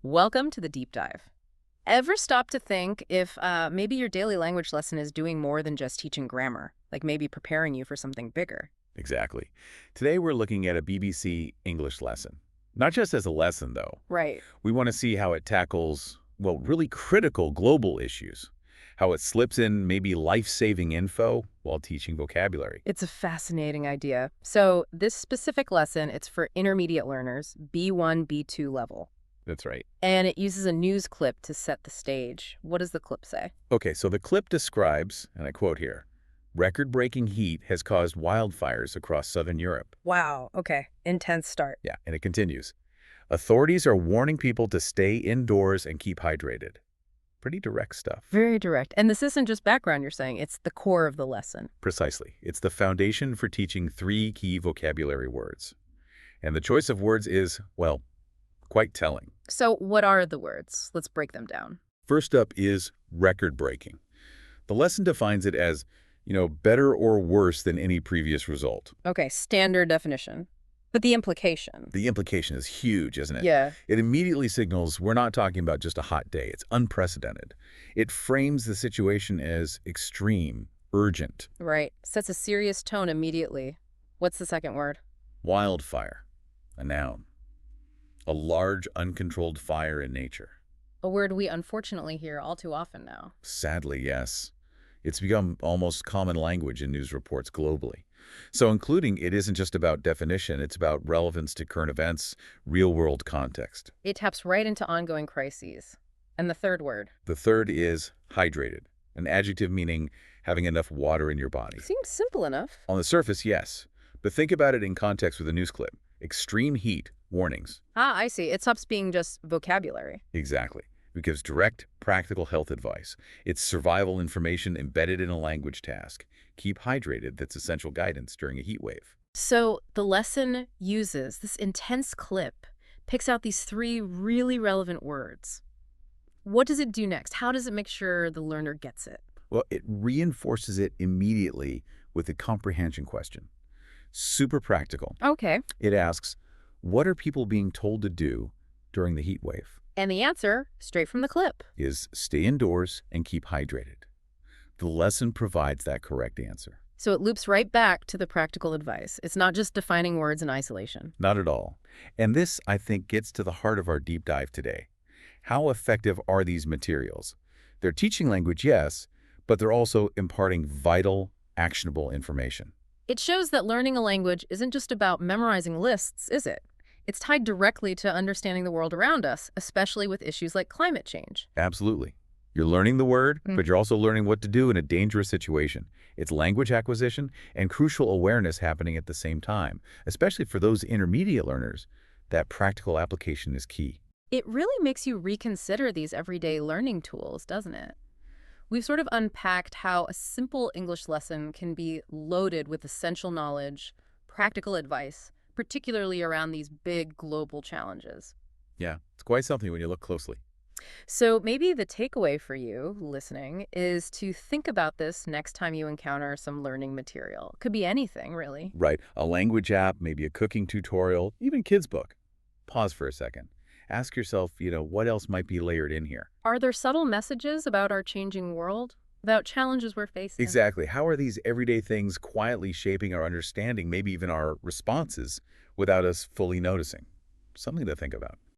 Welcome to the deep dive. Ever stop to think if maybe your daily language lesson is doing more than just teaching grammar, like maybe preparing you for something bigger? Exactly. Today we're looking at a BBC English lesson. Not just as a lesson, though. Right. We want to see how it tackles, well, really critical global issues. How it slips in maybe life-saving info while teaching vocabulary. It's a fascinating idea. So this specific lesson, it's for intermediate learners, B1, B2 level. That's right. And it uses a news clip to set the stage. What does the clip say? Okay, so the clip describes, and I quote here, record-breaking heat has caused wildfires across southern Europe. Wow. Okay. Intense start. Yeah, and it continues. Authorities are warning people to stay indoors and keep hydrated. Pretty direct stuff. Very direct. And this isn't just background, you're saying. It's the core of the lesson. Precisely. It's the foundation for teaching three key vocabulary words. And the choice of words is, well, quite telling. So what are the words? Let's break them down. First up is record-breaking. The lesson defines it as, better or worse than any previous result. Okay, standard definition. But the implication. The implication is huge, isn't it? Yeah. It immediately signals we're not talking about just a hot day. It's unprecedented. It frames the situation as extreme, urgent. Right. Sets a serious tone immediately. What's the second word? Wildfire, a noun. A large, uncontrolled fire in nature. A word we unfortunately hear all too often now. Sadly, yes. It's become almost common language in news reports globally. So including it isn't just about definition, it's about relevance to current events, real-world context. It taps right into ongoing crises. And the third word? The third is hydrated, an adjective meaning having enough water in your body. Seems simple enough. On the surface, yes, but think about it in context with a news clip. Extreme heat, warnings. Ah, I see. It stops being just vocabulary. Exactly. It gives direct, practical health advice. It's survival information embedded in a language task. Keep hydrated, that's essential guidance during a heat wave. So the lesson uses this intense clip, picks out these three really relevant words. What does it do next? How does it make sure the learner gets it? Well, it reinforces it immediately with a comprehension question. Super practical. Okay. It asks, what are people being told to do during the heat wave? And the answer, straight from the clip. Is stay indoors and keep hydrated. The lesson provides that correct answer. So it loops right back to the practical advice. It's not just defining words in isolation. Not at all. And this, I think, gets to the heart of our deep dive today. How effective are these materials? They're teaching language, yes, but they're also imparting vital, actionable information. It shows that learning a language isn't just about memorizing lists, is it? It's tied directly to understanding the world around us, especially with issues like climate change. Absolutely. You're learning the word, but you're also learning what to do in a dangerous situation. It's language acquisition and crucial awareness happening at the same time, especially for those intermediate learners. That practical application is key. It really makes you reconsider these everyday learning tools, doesn't it? We've sort of unpacked how a simple English lesson can be loaded with essential knowledge, practical advice, particularly around these big global challenges. Yeah, it's quite something when you look closely. So maybe the takeaway for you listening is to think about this next time you encounter some learning material. Could be anything, really. Right, a language app, maybe a cooking tutorial, even kids' book. Pause for a second. Ask yourself, what else might be layered in here? Are there subtle messages about our changing world, about challenges we're facing? Exactly. How are these everyday things quietly shaping our understanding, maybe even our responses, without us fully noticing? Something to think about.